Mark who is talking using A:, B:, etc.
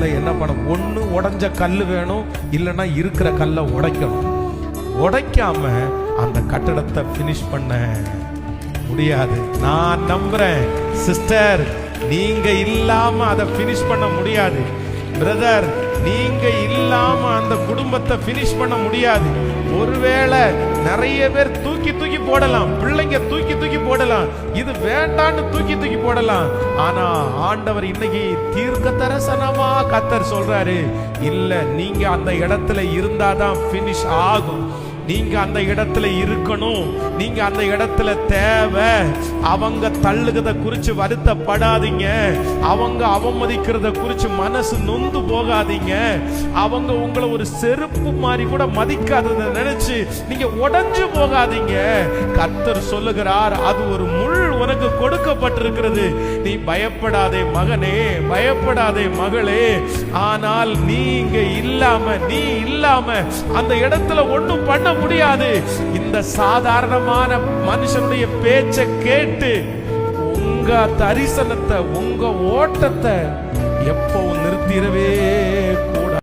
A: இடத்துல என்ன பண்ண, ஒண்ணு உடைஞ்ச கல் வேணும், இல்லைன்னா இருக்கிற கல்லை உடைக்கணும். உடைக்காம அந்த கட்டடத்தை பினிஷ் பண்ண முடியாது. நான் நம்புறேன் சிஸ்டர், நீங்க இல்லாம அதை பினிஷ் பண்ண முடியாது. பிரதர், நீங்க இல்லாம அந்த குடும்பத்தை பினிஷ் பண்ண முடியாது. ஒருவேளை நிறைய பேர் தூக்கி தூக்கி போடலாம், பிள்ளைங்க தூக்கி தூக்கி போடலாம், இது வேண்டான்னு தூக்கி தூக்கி போடலாம். ஆனா ஆண்டவர் இன்னைக்கு தீர்க்க தரிசனமா கர்த்தர் சொல்றாரு, இல்ல நீங்க அந்த இடத்துல இருந்தாதான் பினிஷ் ஆகும். நீங்க அந்த இடத்துல இருக்கணும், நீங்க அந்த இடத்துல தேவை. அவங்க தள்ளுகிறத குறிச்சு வருத்தப்படாதீங்க, அவங்க அவமதிக்கிறத குறிச்சு மனசு நொந்து போகாதீங்க, அவங்க உங்களை ஒரு செருப்பு மாதிரி கூட மதிக்காததை நினைச்சு நீங்க உடைஞ்சு போகாதீங்க. கர்த்தர் சொல்லுகிறார், அது ஒரு முள் உனக்கு கொடுக்கப்பட்டிருக்கிறது. நீ பயப்படாதே மகனே, பயப்படாதே மகளே. ஆனால் நீங்க இல்லாம, நீ இல்லாம அந்த இடத்துல ஒண்ணும் பண்ண முடியாது. இந்த சாதாரணமான மனுஷனுடைய பேச்சை கேட்டு உங்க தரிசனத்தை, உங்க ஓட்டத்தை எப்பவும் நிறுத்திடவே கூட